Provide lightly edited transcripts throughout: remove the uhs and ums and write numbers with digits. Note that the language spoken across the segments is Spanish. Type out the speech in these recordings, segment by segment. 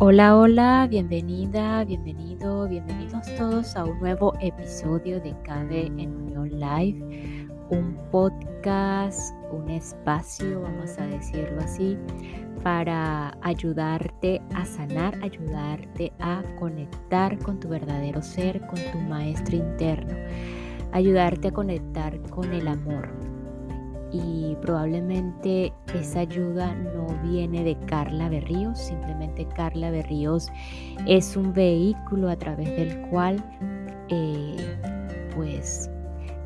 Hola, hola, bienvenida, bienvenidos todos a un nuevo episodio de Cabe en Unión Live, un podcast, un espacio, vamos a decirlo así, para ayudarte a sanar, ayudarte a conectar con tu verdadero ser, con tu maestro interno, ayudarte a conectar con el amor. Y probablemente esa ayuda no viene de Carla Berríos, simplemente Carla Berríos es un vehículo a través del cual pues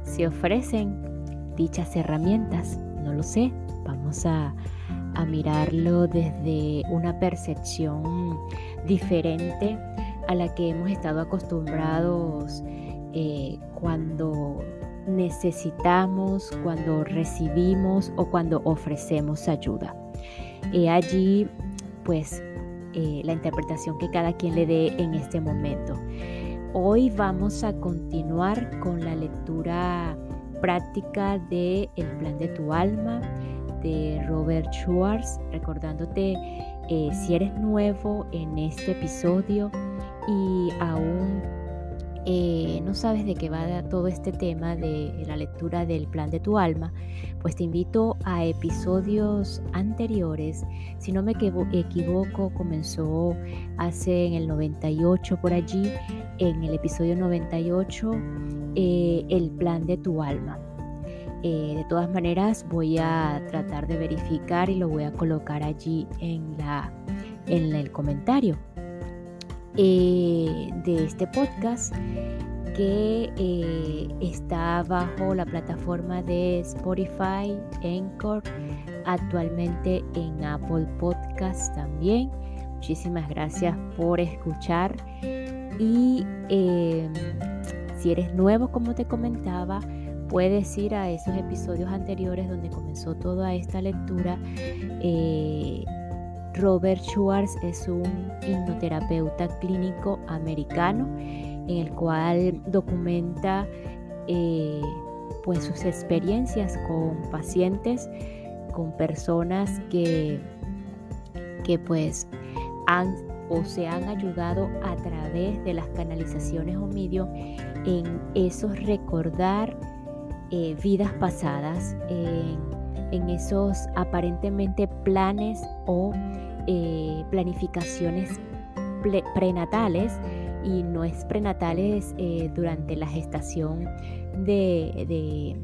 se ofrecen dichas herramientas. No lo sé, vamos a mirarlo desde una percepción diferente a la que hemos estado acostumbrados cuando necesitamos, cuando recibimos o cuando ofrecemos ayuda. Allí pues la interpretación que cada quien le dé en este momento. Hoy vamos a continuar con la lectura práctica de El plan de tu alma de Robert Schwartz, recordándote si eres nuevo en este episodio y aún no sabes de qué va todo este tema de la lectura del plan de tu alma, pues te invito a episodios anteriores. Si no me equivoco, comenzó hace en el 98 por allí, en el episodio 98, el plan de tu alma. De todas maneras voy a tratar de verificar y lo voy a colocar allí en el comentario de este podcast, que está bajo la plataforma de Spotify, Anchor, actualmente en Apple Podcast también. Muchísimas gracias por escuchar y si eres nuevo, como te comentaba, puedes ir a esos episodios anteriores donde comenzó toda esta lectura. Robert Schwartz es un hipnoterapeuta clínico americano en el cual documenta pues sus experiencias con pacientes, con personas que pues se han ayudado a través de las canalizaciones o medium en esos recordar vidas pasadas, en esos aparentemente planes o planificaciones prenatales, y no es prenatales durante la gestación de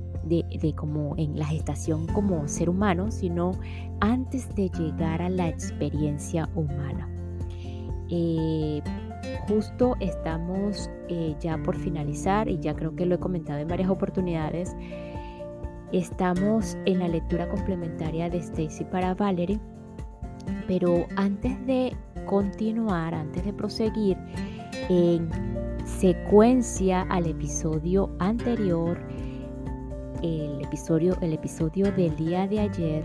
como en la gestación como ser humano, sino antes de llegar a la experiencia humana. Justo estamos ya por finalizar, y ya creo que lo he comentado en varias oportunidades. Estamos en la lectura complementaria de Stacy para Valerie, pero antes de continuar, antes de proseguir en secuencia al episodio anterior, el episodio del día de ayer,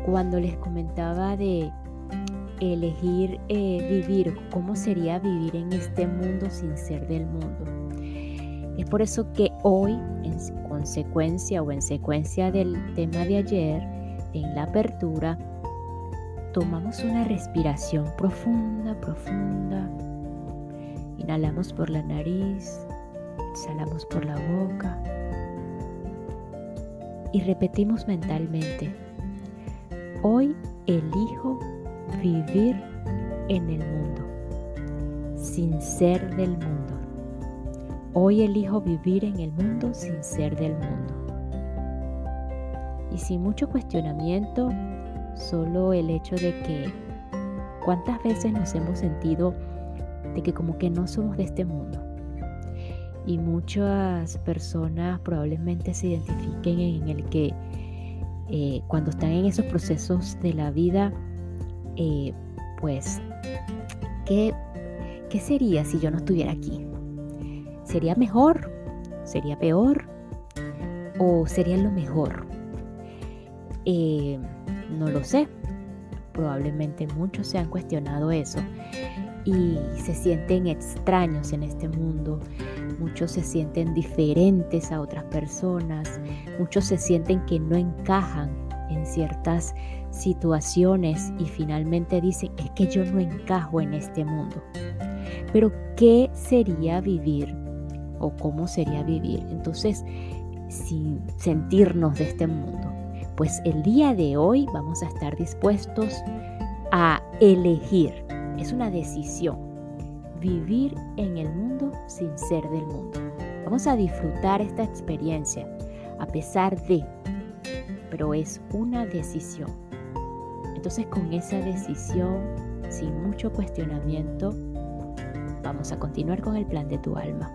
cuando les comentaba de elegir vivir, cómo sería vivir en este mundo sin ser del mundo. Es por eso que hoy, en consecuencia o en secuencia del tema de ayer, en la apertura, tomamos una respiración profunda. Inhalamos por la nariz, exhalamos por la boca y repetimos mentalmente: hoy elijo vivir en el mundo, sin ser del mundo. Hoy elijo vivir en el mundo sin ser del mundo. Y sin mucho cuestionamiento, solo el hecho de que cuántas veces nos hemos sentido de que como que no somos de este mundo. Y muchas personas probablemente se identifiquen en el que cuando están en esos procesos de la vida, pues, ¿qué sería si yo no estuviera aquí? ¿Sería mejor? ¿Sería peor? ¿O sería lo mejor? No lo sé. Probablemente muchos se han cuestionado eso y se sienten extraños en este mundo. Muchos se sienten diferentes a otras personas. Muchos se sienten que no encajan en ciertas situaciones y finalmente dicen, es que yo no encajo en este mundo. Pero ¿qué sería vivir o cómo sería vivir entonces sin sentirnos de este mundo? Pues el día de hoy vamos a estar dispuestos a elegir. Es una decisión. Vivir en el mundo sin ser del mundo. Vamos a disfrutar esta experiencia a pesar de, pero es una decisión. Entonces con esa decisión, sin mucho cuestionamiento, vamos a continuar con el plan de tu alma.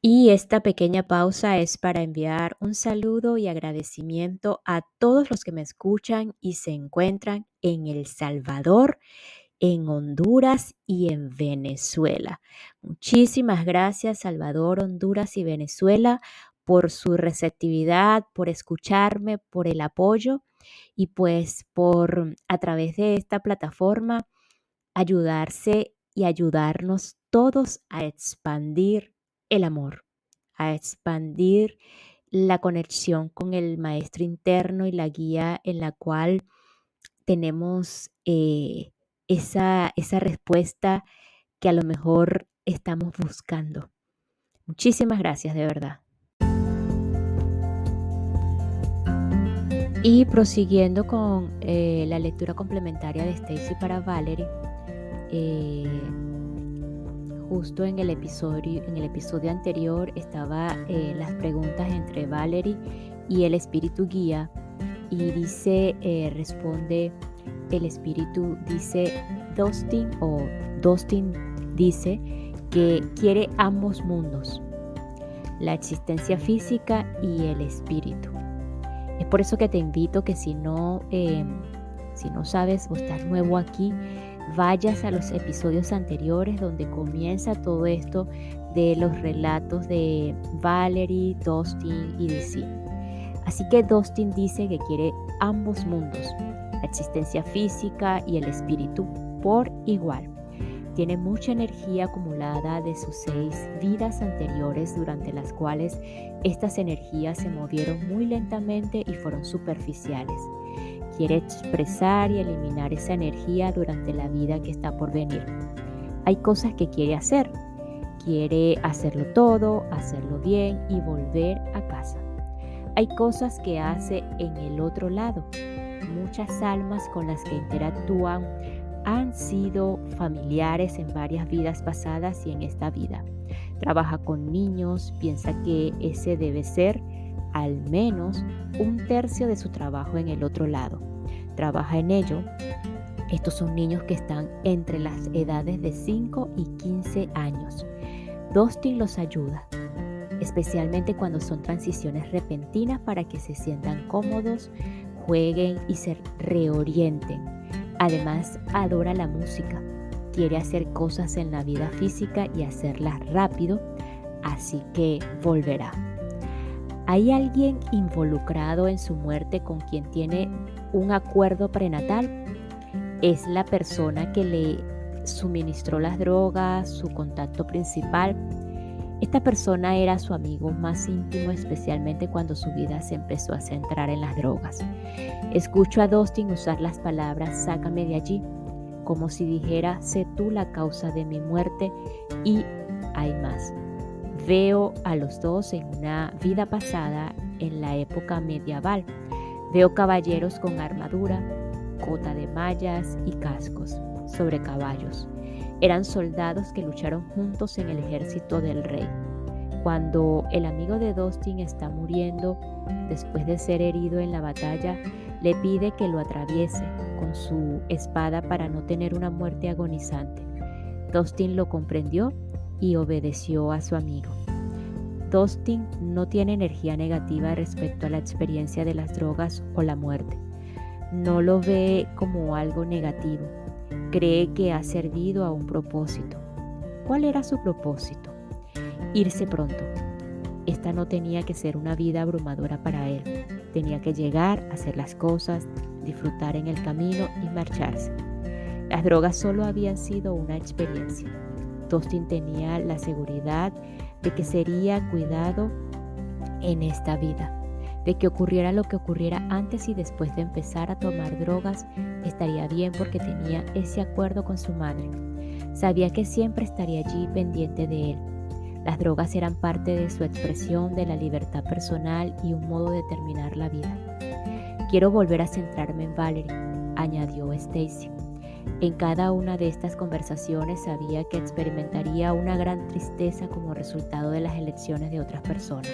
Y esta pequeña pausa es para enviar un saludo y agradecimiento a todos los que me escuchan y se encuentran en El Salvador, en Honduras y en Venezuela. Muchísimas gracias, Salvador, Honduras y Venezuela, por su receptividad, por escucharme, por el apoyo y pues por a través de esta plataforma ayudarse y ayudarnos todos a expandir el amor, a expandir la conexión con el maestro interno y la guía en la cual tenemos esa respuesta que a lo mejor estamos buscando. Muchísimas gracias, de verdad. Y prosiguiendo con la lectura complementaria de Stacy para Valerie, justo en el episodio anterior estaba las preguntas entre Valerie y el espíritu guía y dice, responde el espíritu, dice Dustin dice que quiere ambos mundos, la existencia física y el espíritu. Es por eso que te invito que si no sabes o estás nuevo aquí, vayas a los episodios anteriores donde comienza todo esto de los relatos de Valerie, Dustin y DC. Así que Dustin dice que quiere ambos mundos, la existencia física y el espíritu por igual. Tiene mucha energía acumulada de sus 6 vidas anteriores durante las cuales estas energías se movieron muy lentamente y fueron superficiales. Quiere expresar y eliminar esa energía durante la vida que está por venir. Hay cosas que quiere hacer. Quiere hacerlo todo, hacerlo bien y volver a casa. Hay cosas que hace en el otro lado. Muchas almas con las que interactúan han sido familiares en varias vidas pasadas y en esta vida. Trabaja con niños, piensa que ese debe ser al menos 1/3 de su trabajo en el otro lado. Trabaja en ello. Estos son niños que están entre las edades de 5 y 15 años. Dustin los ayuda, especialmente cuando son transiciones repentinas para que se sientan cómodos, jueguen y se reorienten. Además, adora la música. Quiere hacer cosas en la vida física y hacerlas rápido, así que volverá. ¿Hay alguien involucrado en su muerte con quien tiene un acuerdo prenatal? Es la persona que le suministró las drogas, su contacto principal. Esta persona era su amigo más íntimo, especialmente cuando su vida se empezó a centrar en las drogas. Escucho a Dustin usar las palabras "sácame de allí", como si dijera "sé tú la causa de mi muerte", y hay más. Veo a los dos en una vida pasada en la época medieval. Veo caballeros con armadura, cota de mallas y cascos sobre caballos. Eran soldados que lucharon juntos en el ejército del rey. Cuando el amigo de Dustin está muriendo, después de ser herido en la batalla, le pide que lo atraviese con su espada para no tener una muerte agonizante. Dustin lo comprendió y obedeció a su amigo. Dustin no tiene energía negativa respecto a la experiencia de las drogas o la muerte. No lo ve como algo negativo. Cree que ha servido a un propósito. ¿Cuál era su propósito? Irse pronto. Esta no tenía que ser una vida abrumadora para él. Tenía que llegar, hacer las cosas, disfrutar en el camino y marcharse. Las drogas solo habían sido una experiencia. Dustin tenía la seguridad de que sería cuidado en esta vida, de que ocurriera lo que ocurriera antes y después de empezar a tomar drogas, estaría bien porque tenía ese acuerdo con su madre. Sabía que siempre estaría allí pendiente de él. Las drogas eran parte de su expresión de la libertad personal y un modo de terminar la vida. Quiero volver a centrarme en Valerie, añadió Stacy. En cada una de estas conversaciones sabía que experimentaría una gran tristeza como resultado de las elecciones de otras personas.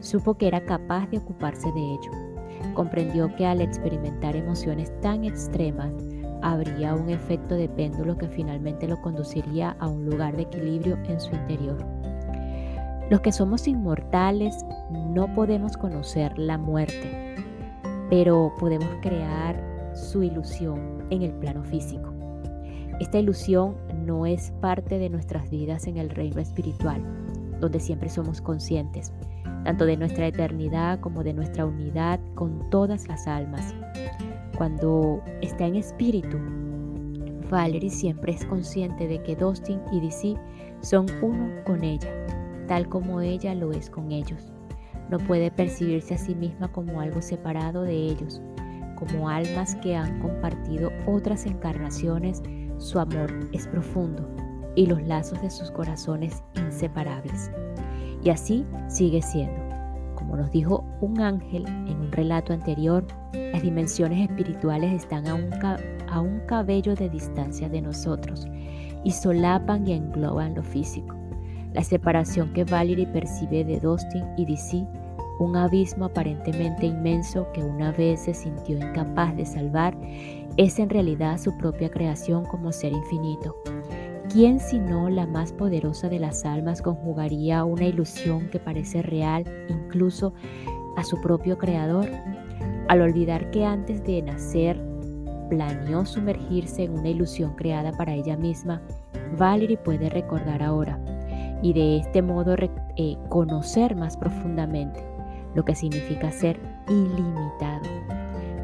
Supo que era capaz de ocuparse de ello. Comprendió que al experimentar emociones tan extremas, habría un efecto de péndulo que finalmente lo conduciría a un lugar de equilibrio en su interior. Los que somos inmortales no podemos conocer la muerte, pero podemos crear su ilusión en el plano físico. Esta ilusión no es parte de nuestras vidas en el reino espiritual, donde siempre somos conscientes, tanto de nuestra eternidad como de nuestra unidad con todas las almas. Cuando está en espíritu, Valerie siempre es consciente de que Dustin y DC son uno con ella, tal como ella lo es con ellos. No puede percibirse a sí misma como algo separado de ellos, como almas que han compartido otras encarnaciones. Su amor es profundo y los lazos de sus corazones inseparables. Y así sigue siendo. Como nos dijo un ángel en un relato anterior, las dimensiones espirituales están a un cabello de distancia de nosotros y solapan y engloban lo físico. La separación que Valerie percibe de Dustin y DC, un abismo aparentemente inmenso que una vez se sintió incapaz de salvar, es en realidad su propia creación como ser infinito. ¿Quién sino la más poderosa de las almas conjugaría una ilusión que parece real incluso a su propio creador? Al olvidar que antes de nacer planeó sumergirse en una ilusión creada para ella misma, Valerie puede recordar ahora y de este modo conocer más profundamente lo que significa ser ilimitado.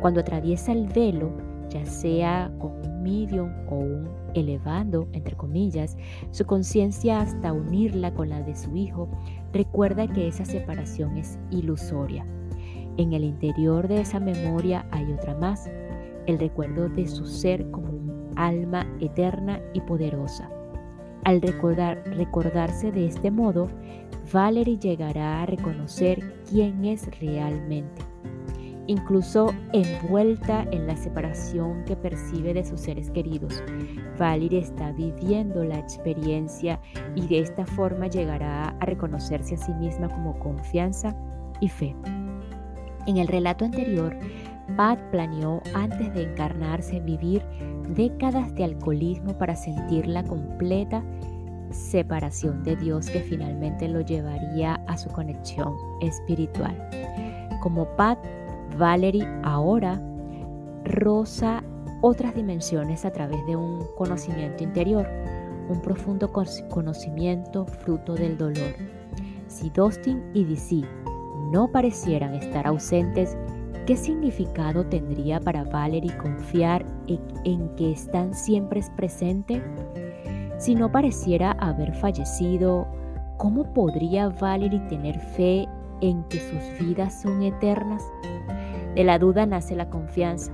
Cuando atraviesa el velo, ya sea con un medium o un elevando, entre comillas, su conciencia hasta unirla con la de su hijo, recuerda que esa separación es ilusoria. En el interior de esa memoria hay otra más, el recuerdo de su ser como un alma eterna y poderosa. Al recordarse de este modo, Valerie llegará a reconocer quién es realmente. Incluso envuelta en la separación que percibe de sus seres queridos, Valerie está viviendo la experiencia y de esta forma llegará a reconocerse a sí misma como confianza y fe. En el relato anterior, Pat planeó antes de encarnarse vivir décadas de alcoholismo para sentir la completa separación de Dios que finalmente lo llevaría a su conexión espiritual. Como Pat, Valerie ahora roza otras dimensiones a través de un conocimiento interior, un profundo conocimiento fruto del dolor. Si Dustin y DC no parecieran estar ausentes, ¿qué significado tendría para Valerie confiar en que están siempre presentes? Si no pareciera haber fallecido, ¿cómo podría Valerie tener fe en que sus vidas son eternas? De la duda nace la confianza,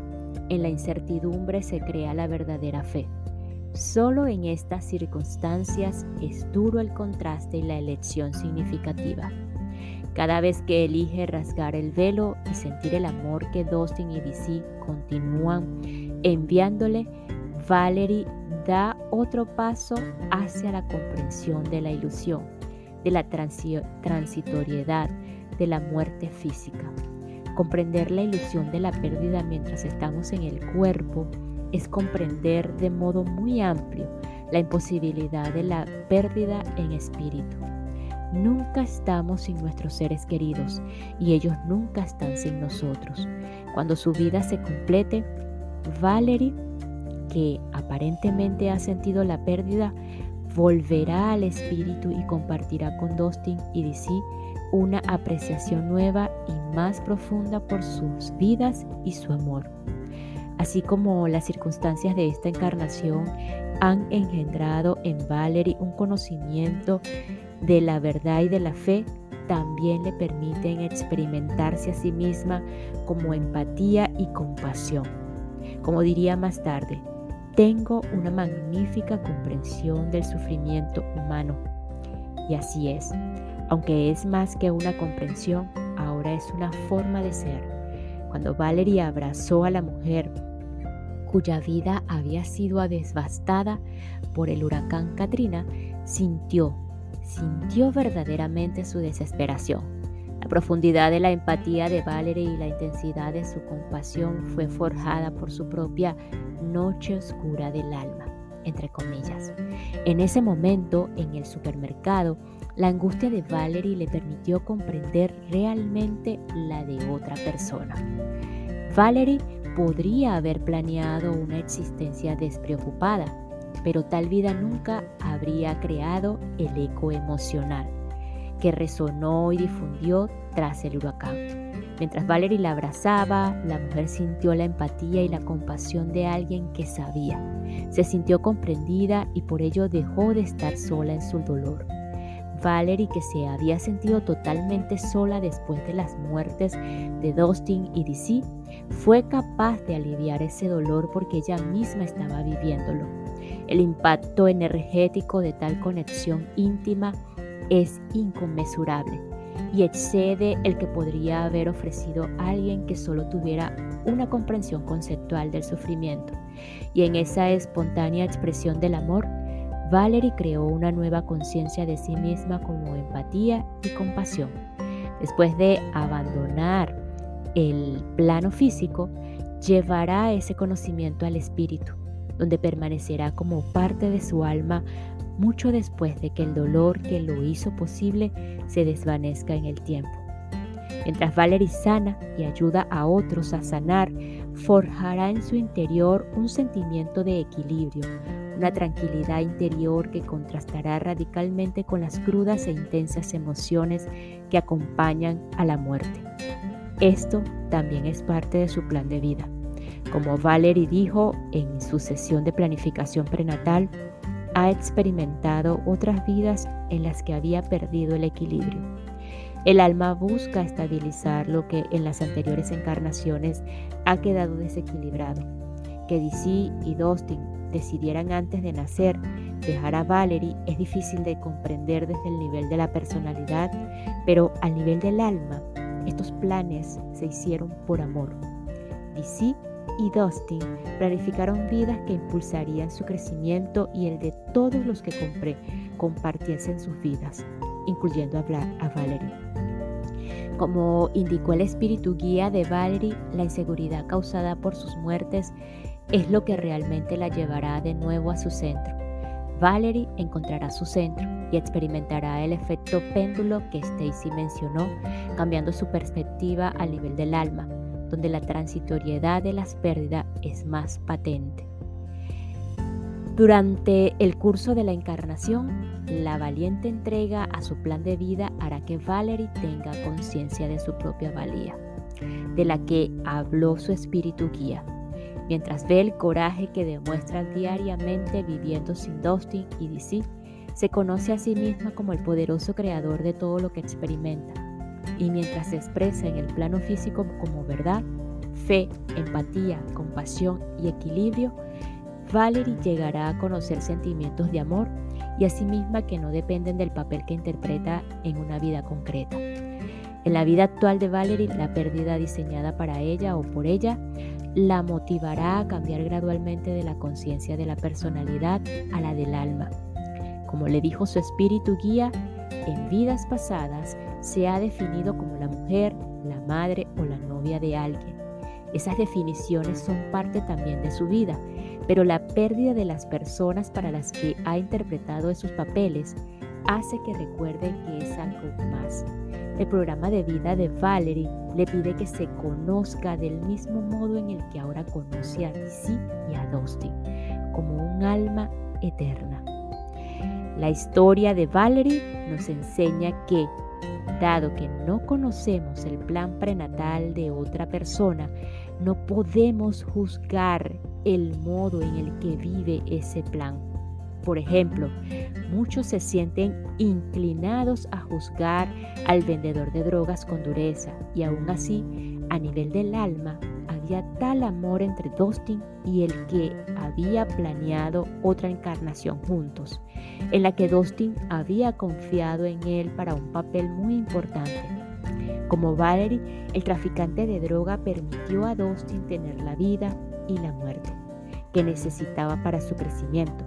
en la incertidumbre se crea la verdadera fe. Solo en estas circunstancias es duro el contraste y la elección significativa. Cada vez que elige rasgar el velo y sentir el amor que Dustin y DC continúan enviándole, Valerie da otro paso hacia la comprensión de la ilusión, de la transitoriedad, de la muerte física. Comprender la ilusión de la pérdida mientras estamos en el cuerpo es comprender de modo muy amplio la imposibilidad de la pérdida en espíritu. Nunca estamos sin nuestros seres queridos y ellos nunca están sin nosotros. Cuando su vida se complete, Valerie, que aparentemente ha sentido la pérdida, volverá al espíritu y compartirá con Dustin y DC una apreciación nueva y más profunda por sus vidas y su amor. Así como las circunstancias de esta encarnación han engendrado en Valerie un conocimiento de la verdad y de la fe también le permiten experimentarse a sí misma como empatía y compasión. Como diría más tarde, tengo una magnífica comprensión del sufrimiento humano. Y así es, aunque es más que una comprensión, ahora es una forma de ser. Cuando Valerie abrazó a la mujer cuya vida había sido devastada por el huracán Katrina, sintió verdaderamente su desesperación. La profundidad de la empatía de Valerie y la intensidad de su compasión fue forjada por su propia noche oscura del alma, entre comillas. En ese momento, en el supermercado, la angustia de Valerie le permitió comprender realmente la de otra persona. Valerie podría haber planeado una existencia despreocupada, pero tal vida nunca habría creado el eco emocional que resonó y difundió tras el huracán. Mientras Valerie la abrazaba, la mujer sintió la empatía y la compasión de alguien que sabía. Se sintió comprendida y por ello dejó de estar sola en su dolor. Valerie, que se había sentido totalmente sola después de las muertes de Dustin y Dizzy, fue capaz de aliviar ese dolor porque ella misma estaba viviéndolo. El impacto energético de tal conexión íntima es inconmensurable y excede el que podría haber ofrecido alguien que solo tuviera una comprensión conceptual del sufrimiento. Y en esa espontánea expresión del amor, Valerie creó una nueva conciencia de sí misma como empatía y compasión. Después de abandonar el plano físico, llevará ese conocimiento al espíritu, donde permanecerá como parte de su alma mucho después de que el dolor que lo hizo posible se desvanezca en el tiempo. Mientras Valerie sana y ayuda a otros a sanar, forjará en su interior un sentimiento de equilibrio, una tranquilidad interior que contrastará radicalmente con las crudas e intensas emociones que acompañan a la muerte. Esto también es parte de su plan de vida. Como Valerie dijo en su sesión de planificación prenatal, ha experimentado otras vidas en las que había perdido el equilibrio. El alma busca estabilizar lo que en las anteriores encarnaciones ha quedado desequilibrado. Que Dizzy y Dustin decidieran antes de nacer dejar a Valerie es difícil de comprender desde el nivel de la personalidad, pero al nivel del alma, estos planes se hicieron por amor. Dizzy y Dustin planificaron vidas que impulsarían su crecimiento y el de todos los que compartiesen sus vidas, incluyendo a Valerie. Como indicó el espíritu guía de Valerie, la inseguridad causada por sus muertes es lo que realmente la llevará de nuevo a su centro. Valerie encontrará su centro y experimentará el efecto péndulo que Stacy mencionó, cambiando su perspectiva al nivel del alma, donde la transitoriedad de las pérdidas es más patente. Durante el curso de la encarnación, la valiente entrega a su plan de vida hará que Valerie tenga conciencia de su propia valía, de la que habló su espíritu guía, mientras ve el coraje que demuestra diariamente viviendo sin Dustin y Dizzy. Se conoce a sí misma como el poderoso creador de todo lo que experimenta, y mientras se expresa en el plano físico como verdad, fe, empatía, compasión y equilibrio, Valerie llegará a conocer sentimientos de amor y a sí misma que no dependen del papel que interpreta en una vida concreta. En la vida actual de Valerie, la pérdida diseñada para ella o por ella la motivará a cambiar gradualmente de la conciencia de la personalidad a la del alma. Como le dijo su espíritu guía, en vidas pasadas se ha definido como la mujer, la madre o la novia de alguien. Esas definiciones son parte también de su vida, pero la pérdida de las personas para las que ha interpretado esos papeles hace que recuerde que es algo más. El programa de vida de Valerie le pide que se conozca del mismo modo en el que ahora conoce a Dizzy y a Dustin, como un alma eterna. La historia de Valerie nos enseña que, dado que no conocemos el plan prenatal de otra persona, no podemos juzgar el modo en el que vive ese plan. Por ejemplo, muchos se sienten inclinados a juzgar al vendedor de drogas con dureza y aún así, a nivel del alma, había tal amor entre Dustin y el que había planeado otra encarnación juntos, en la que Dustin había confiado en él para un papel muy importante. Como Valerie, el traficante de droga permitió a Dustin tener la vida y la muerte que necesitaba para su crecimiento.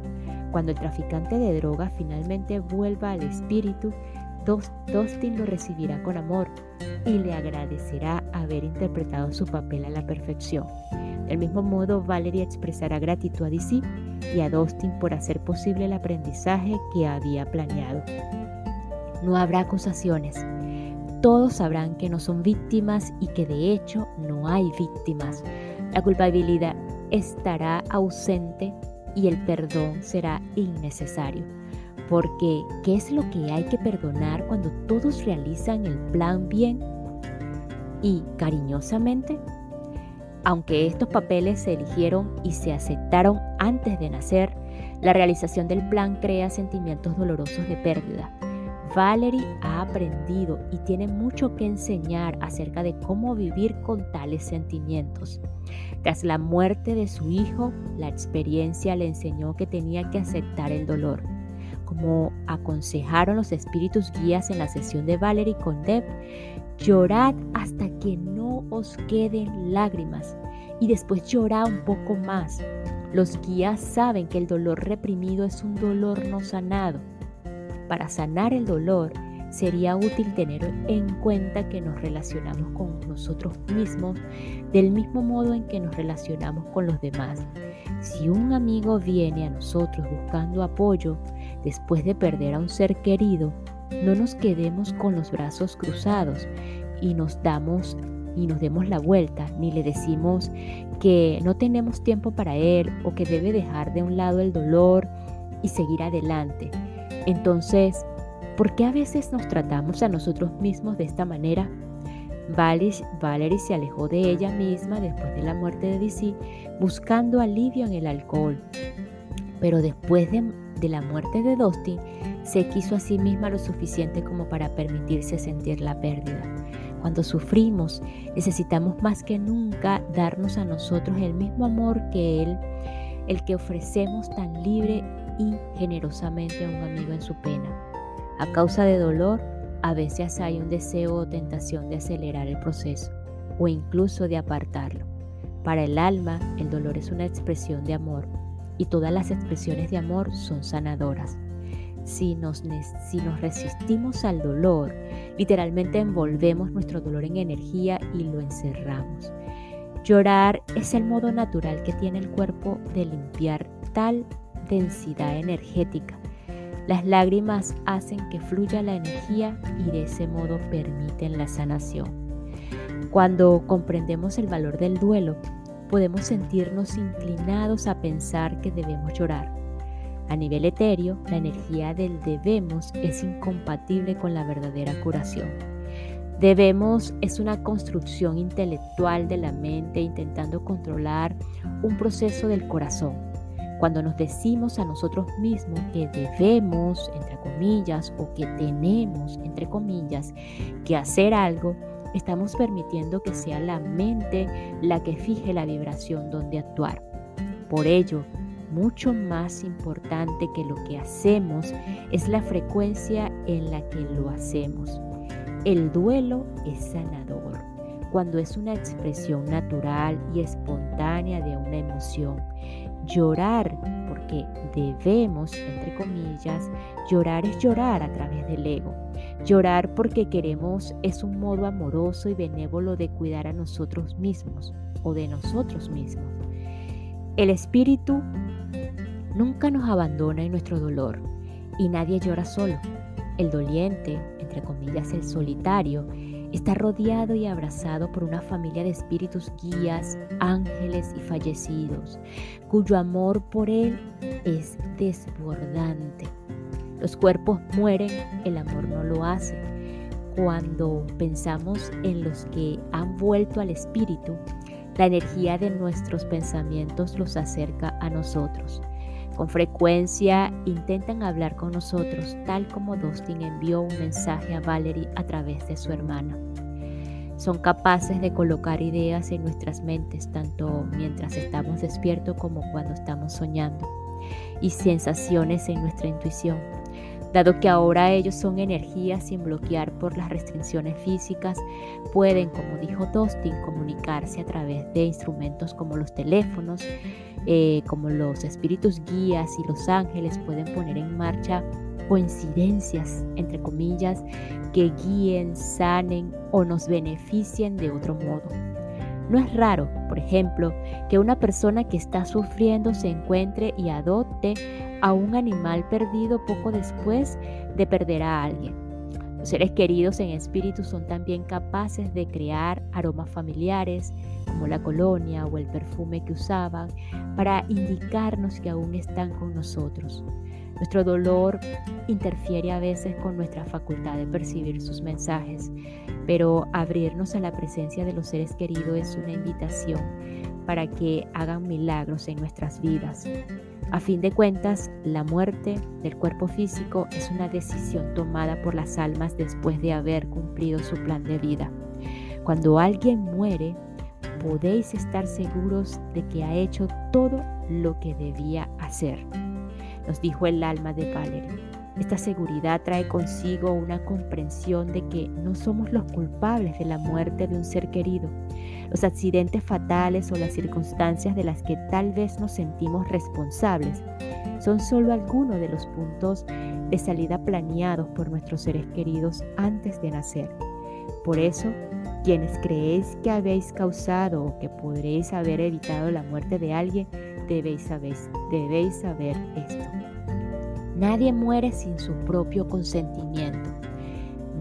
Cuando el traficante de droga finalmente vuelva al espíritu, Dustin lo recibirá con amor y le agradecerá haber interpretado su papel a la perfección. Del mismo modo, Valerie expresará gratitud a DC y a Dustin por hacer posible el aprendizaje que había planeado. No habrá acusaciones. Todos sabrán que no son víctimas y que de hecho no hay víctimas. La culpabilidad estará ausente y el perdón será innecesario. Porque, ¿qué es lo que hay que perdonar cuando todos realizan el plan bien y cariñosamente? Aunque estos papeles se eligieron y se aceptaron antes de nacer, la realización del plan crea sentimientos dolorosos de pérdida. Valerie ha aprendido y tiene mucho que enseñar acerca de cómo vivir con tales sentimientos. Tras la muerte de su hijo, la experiencia le enseñó que tenía que aceptar el dolor. Como aconsejaron los espíritus guías en la sesión de Valerie con Deb, llorad hasta que no os queden lágrimas y después llorad un poco más. Los guías saben que el dolor reprimido es un dolor no sanado. Para sanar el dolor, sería útil tener en cuenta que nos relacionamos con nosotros mismos del mismo modo en que nos relacionamos con los demás. Si un amigo viene a nosotros buscando apoyo después de perder a un ser querido, no nos quedemos con los brazos cruzados y nos demos la vuelta, ni le decimos que no tenemos tiempo para él o que debe dejar de un lado el dolor y seguir adelante. Entonces, ¿por qué a veces nos tratamos a nosotros mismos de esta manera? Valerie se alejó de ella misma después de la muerte de DC, buscando alivio en el alcohol. Pero después de la muerte de Dustin, se quiso a sí misma lo suficiente como para permitirse sentir la pérdida. Cuando sufrimos, necesitamos más que nunca darnos a nosotros el mismo amor que Él, el que ofrecemos tan libre y generosamente a un amigo en su pena. A causa de dolor, a veces hay un deseo o tentación de acelerar el proceso o incluso de apartarlo. Para el alma, el dolor es una expresión de amor y todas las expresiones de amor son sanadoras. Si nos resistimos al dolor, literalmente envolvemos nuestro dolor en energía y lo encerramos. Llorar es el modo natural que tiene el cuerpo de limpiar tal densidad energética. Las lágrimas hacen que fluya la energía y de ese modo permiten la sanación. Cuando comprendemos el valor del duelo, podemos sentirnos inclinados a pensar que debemos llorar. A nivel etéreo, la energía del debemos es incompatible con la verdadera curación. Debemos es una construcción intelectual de la mente intentando controlar un proceso del corazón. Cuando nos decimos a nosotros mismos que debemos, entre comillas, o que tenemos, entre comillas, que hacer algo, estamos permitiendo que sea la mente la que fije la vibración donde actuar. Por ello, mucho más importante que lo que hacemos es la frecuencia en la que lo hacemos. El duelo es sanador cuando es una expresión natural y espontánea de una emoción. Llorar, porque debemos, entre comillas, llorar es llorar a través del ego. Llorar porque queremos es un modo amoroso y benévolo de cuidar a nosotros mismos o de nosotros mismos. El espíritu nunca nos abandona en nuestro dolor y nadie llora solo. El doliente, entre comillas el solitario, está rodeado y abrazado por una familia de espíritus guías, ángeles y fallecidos, cuyo amor por él es desbordante. Los cuerpos mueren, el amor no lo hace. Cuando pensamos en los que han vuelto al espíritu, la energía de nuestros pensamientos los acerca a nosotros. Con frecuencia intentan hablar con nosotros, tal como Dustin envió un mensaje a Valerie a través de su hermana. Son capaces de colocar ideas en nuestras mentes, tanto mientras estamos despiertos como cuando estamos soñando, y sensaciones en nuestra intuición. Dado que ahora ellos son energías sin bloquear por las restricciones físicas, pueden, como dijo Dustin, comunicarse a través de instrumentos como los teléfonos, como los espíritus guías y los ángeles pueden poner en marcha coincidencias, entre comillas, que guíen, sanen o nos beneficien de otro modo. No es raro, por ejemplo, que una persona que está sufriendo se encuentre y adopte a un animal perdido poco después de perder a alguien. Los seres queridos en espíritu son también capaces de crear aromas familiares, como la colonia o el perfume que usaban, para indicarnos que aún están con nosotros. Nuestro dolor interfiere a veces con nuestra facultad de percibir sus mensajes, pero abrirnos a la presencia de los seres queridos es una invitación para que hagan milagros en nuestras vidas. A fin de cuentas, la muerte del cuerpo físico es una decisión tomada por las almas después de haber cumplido su plan de vida. Cuando alguien muere, podéis estar seguros de que ha hecho todo lo que debía hacer, nos dijo el alma de Valerie. Esta seguridad trae consigo una comprensión de que no somos los culpables de la muerte de un ser querido. Los accidentes fatales o las circunstancias de las que tal vez nos sentimos responsables son solo algunos de los puntos de salida planeados por nuestros seres queridos antes de nacer. Por eso, quienes creéis que habéis causado o que podréis haber evitado la muerte de alguien, debéis saber esto. Nadie muere sin su propio consentimiento.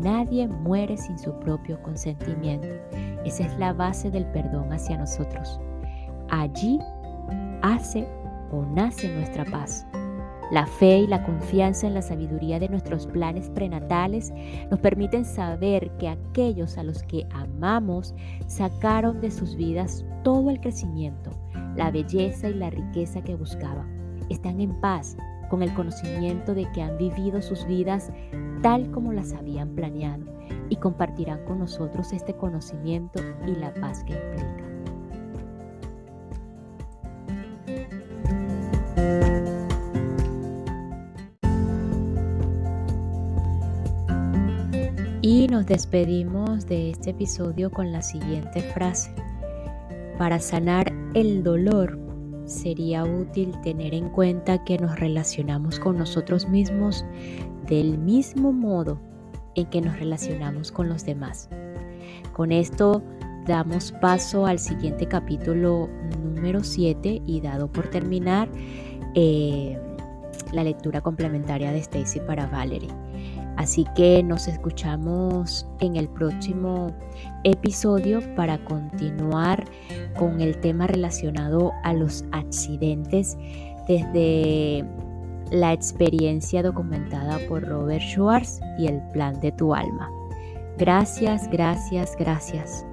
Nadie muere sin su propio consentimiento. Esa es la base del perdón hacia nosotros. Allí hace o nace nuestra paz. La fe y la confianza en la sabiduría de nuestros planes prenatales nos permiten saber que aquellos a los que amamos sacaron de sus vidas todo el crecimiento, la belleza y la riqueza que buscaban. Están en paz con el conocimiento de que han vivido sus vidas tal como las habían planeado y compartirán con nosotros este conocimiento y la paz que implica. Y nos despedimos de este episodio con la siguiente frase. Para sanar el dolor, sería útil tener en cuenta que nos relacionamos con nosotros mismos del mismo modo en que nos relacionamos con los demás. Con esto damos paso al siguiente capítulo número 7 y dado por terminar la lectura complementaria de Stacy para Valerie. Así que nos escuchamos en el próximo episodio para continuar con el tema relacionado a los accidentes desde la experiencia documentada por Robert Schwartz y el plan de tu alma. Gracias, gracias, gracias.